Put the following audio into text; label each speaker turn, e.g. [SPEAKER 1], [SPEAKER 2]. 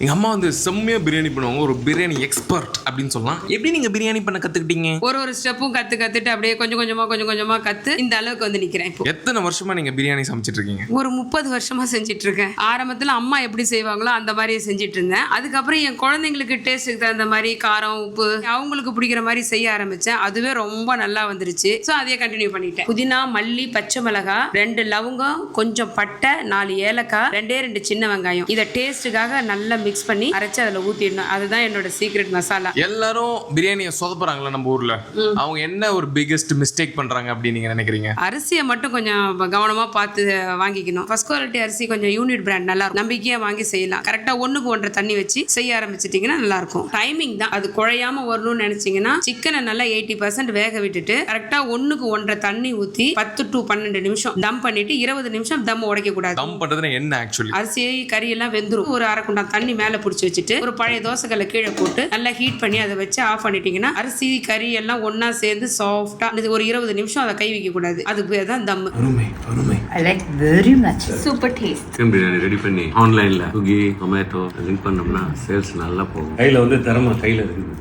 [SPEAKER 1] எங்க அம்மா வந்து செம்மையா பிரியாணி பண்ணுவாங்க. ஒரு பிரியாணி எக்ஸ்பர்ட் அப்படின்னு சொல்லலாம். எப்படி நீங்க பிரியாணி பண்ண கத்துக்கிட்டீங்க?
[SPEAKER 2] ஒரு ஸ்டெப்பும் கத்துட்டு அப்படியே கொஞ்சம் கொஞ்சமா கத்து இந்த அளவுக்கு வந்து நிக்கிறேன். இப்போ
[SPEAKER 1] எத்தனை வருஷமா நீங்க பிரியாணி சமைச்சிட்டு இருக்கீங்க?
[SPEAKER 2] ஒரு 30 வருஷமா செஞ்சிட்டு இருக்கேன். ஆரம்பத்துல அம்மா எப்படி செய்வாங்களோ அந்த மாதிரியே செஞ்சிட்டு இருந்தேன். அதுக்கப்புறம் என் குழந்தைங்களுக்கு டேஸ்ட்டுக்கு தகுந்த மாதிரி காரம் உப்பு அவங்களுக்கு பிடிக்கிற மாதிரி செய்ய ஆரம்பிச்சேன். அதுவே ரொம்ப நல்லா வந்துருச்சு. ஸோ அதையே கண்டினியூ பண்ணிட்டேன். புதினா, மல்லி, பச்சை மிளகாய், 2 லவங்கம், கொஞ்சம் பட்டை, 4 ஏலக்காய், 2 சின்ன வெங்காயம். இதை டேஸ்ட்டுக்காக நல்லா மிக்ஸ் பண்ணி அரைச்சு அதில் ஊற்றிடணும். அதுதான் என்னோட சீக்ரெட் மசாலா.
[SPEAKER 1] எல்லாரும் பிரியாணியை சொதப்புறாங்களா நம்ம ஊர்ல? அவங்க என்ன ஒரு பிக்கெஸ்ட் மிஸ்டேக் பண்றாங்க அப்படின்னு நீங்க நினைக்கிறீங்க?
[SPEAKER 2] அரிசியை மட்டும் கொஞ்சம் கவனமா பார்த்து வாங்கிக்கணும். ஃபர்ஸ்ட் குவாலிட்டி அரிசி கொஞ்சம் யூனிட் பிராண்ட் நல்லா இருக்கும். நம்பிக்கையா வாங்கி செய்யலாம். கரெக்டா 1க்கு 1 தண்ணி வச்சு செய்ய ஆரம்பிச்சிட்டீங்கன்னா நல்லா இருக்கும். டைமிங் தான் அது. குழையாம வரணும்னு நினைச்சீங்கன்னா சிக்கனை நல்லா 80% வேக விட்டுட்டு கரெக்டா 1க்கு 1 தண்ணி ஊற்றி 10 to 12 நிமிஷம் தம் பண்ணிட்டு 20 நிமிஷம் தம் உடைக்க கூடாது.
[SPEAKER 1] தம் பண்றதுன்னா என்ன ஆக்சுவலி?
[SPEAKER 2] அரிசி கறி எல்லாம் வெந்துரும். ஒரு அரை குண்டா தண்ணி மேல புடிச்சு வச்சுட்டு ஒரு பழைய தோசைக்கல்ல கீழே போட்டு நல்லா ஹீட் பண்ணி அதை வச்சு ஆஃப் பண்ணிட்டீங்கன்னா அரிசி கறி எல்லாம் ஒன்னா சேர்ந்து சாஃப்டா ஒரு 20 நிமிஷம் அதை கை வைக்க கூடாது. அதுக்கு பேர் தான் தம்.
[SPEAKER 3] I like very much. Super taste.
[SPEAKER 4] Chicken biryani ready பண்ணி ஆன்லைன்ல ஸ்விக்கி, ஜொமேட்டோ லிங்க் பண்ணோம்னா சேல்ஸ் நல்லா போகும்.
[SPEAKER 5] கையில வந்து திறமை கையில இருக்குது.